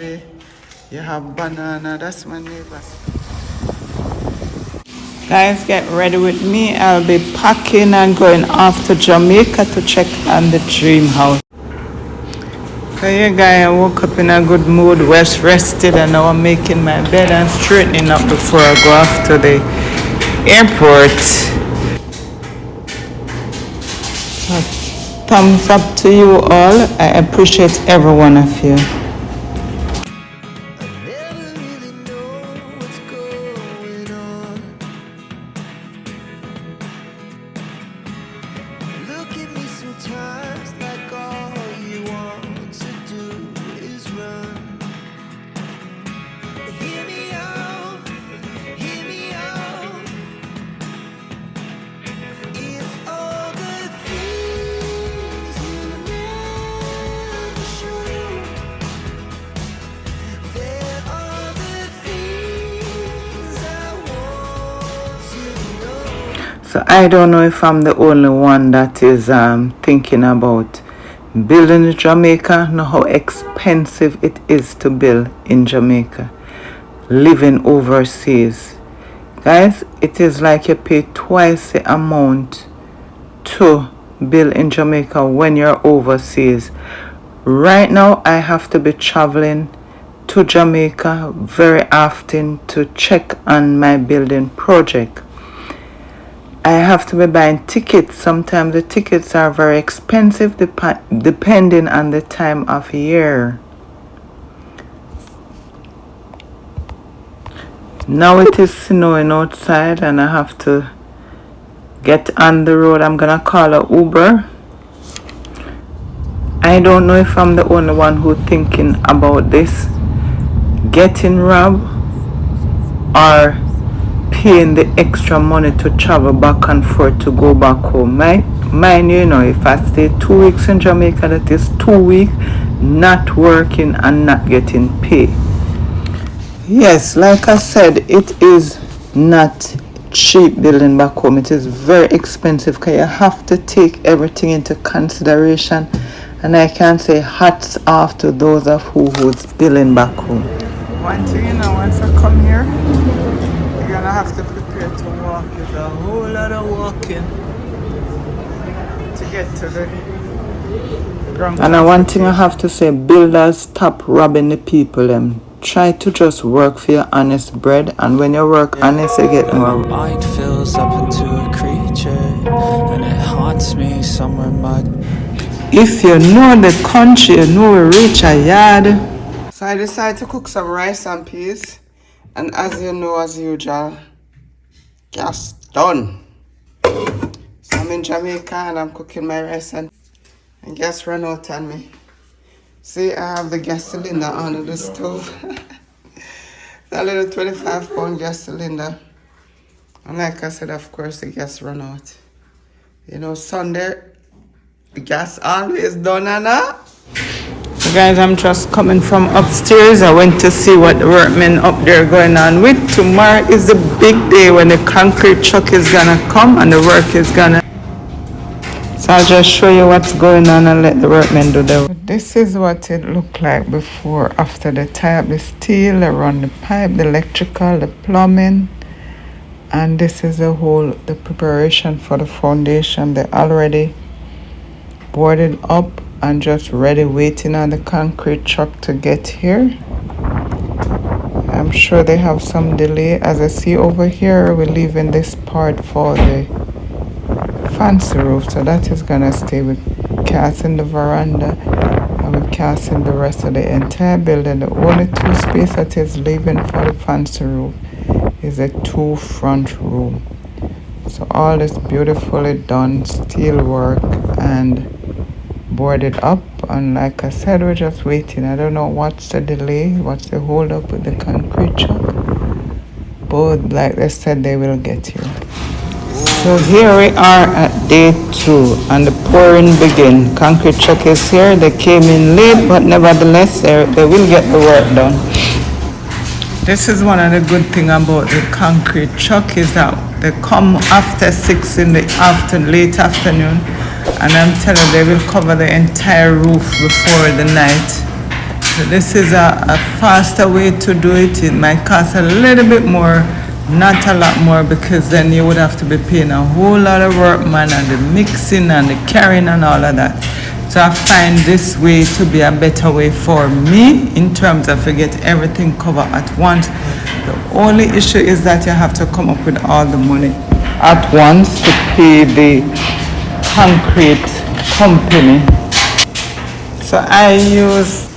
You have banana, that's my neighbors. Guys, get ready with me. I'll be packing and going off to Jamaica to check on the dream house. Okay, guys, I woke up in a good mood, rested, and now I'm making my bed and straightening up before I go off to the airport. So, thumbs up to you all. I appreciate every one of you. So I don't know if I'm the only one that is thinking about building in Jamaica. Know how expensive it is to build in Jamaica, living overseas. Guys, it is like you pay twice the amount to build in Jamaica when you're overseas. Right now, I have to be traveling to Jamaica very often to check on my building project. I have to be buying tickets. Sometimes the tickets are very expensive depending on the time of year. Now it is snowing outside and I have to get on the road. I'm gonna call a Uber. I don't know if I'm the only one who's thinking about this, getting robbed or paying the extra money to travel back and forth to go back home. Mind you, if I stay 2 weeks in Jamaica, that is 2 weeks not working and not getting paid. Yes, like I said, it is not cheap building back home. It is very expensive because you have to take everything into consideration, and I can say hats off to those of who's building back home. One thing, once I come here, you're gonna have to prepare to walk. It's a whole lot of walking to get to the ground. And one thing I have to say, builders, stop robbing the people. Try to just work for your honest bread, and when you work honest, you get more. My mind fills up into a creature, and it haunts me somewhere mud. If you know the country, you know we reach a yard. So I decided to cook some rice and peas, and as you know, as usual, gas done. So I'm in Jamaica and I'm cooking my rice and gas ran out on me. See, I have the gas cylinder under the stove. It's a little 25-pound gas cylinder. And like I said, of course, the gas run out. Sunday, the gas always done, Anna. So guys, I'm just coming from upstairs. I went to see what the workmen up there going on with. Tomorrow is the big day when the concrete truck is gonna come and the work is gonna. So I'll just show you what's going on and let the workmen do the work. This is what it looked like before, after they tie up the steel, they run the pipe, the electrical, the plumbing, and this is the preparation for the foundation. They already boarded up and just ready, waiting on the concrete truck to get here. I'm sure they have some delay. As I see over here, we're leaving this part for the fancy roof, so that is gonna stay. We're casting the veranda and we're casting the rest of the entire building. The only two space that is leaving for the fancy roof is a 2 front room. So all this beautifully done steel work and boarded up, and like I said, we're just waiting. I don't know what's the delay, what's the hold up with the concrete truck, but like they said, they will get here. So here we are at day 2 and the pouring begin. Concrete truck is here. They came in late, but nevertheless they will get the work done. This is one of the good things about the concrete truck, is that they come after 6 in the late afternoon, and I'm telling you, they will cover the entire roof before the night. This is a faster way to do it. It might cost a little bit more, not a lot more, because then you would have to be paying a whole lot of work, man, and the mixing and the carrying and all of that. So I find this way to be a better way for me in terms of to get everything covered at once. The only issue is that you have to come up with all the money at once to pay the concrete company. So I use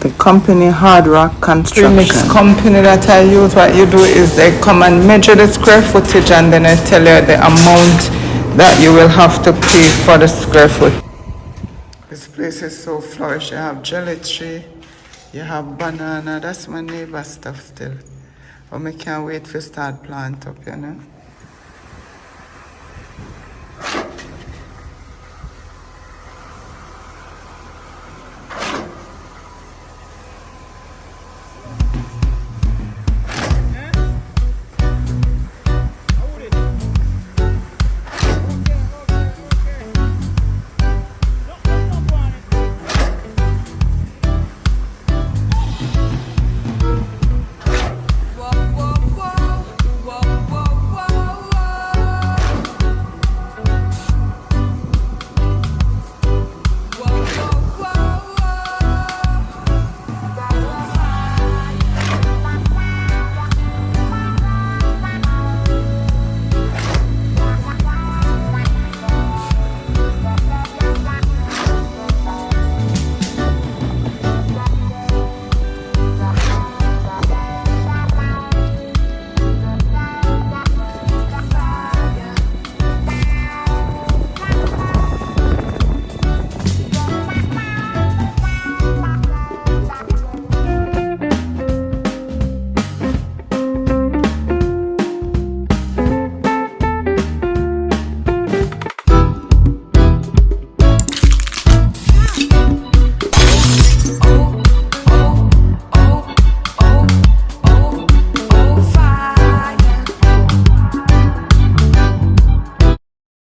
the company Hard Rock Construction. Premixed company that I use, what you do is they come and measure the square footage and then they tell you the amount that you will have to pay for the square foot. This place is so flourished. You have jelly tree, you have banana. That's my neighbor stuff still. But I can't wait to start plant up, you know.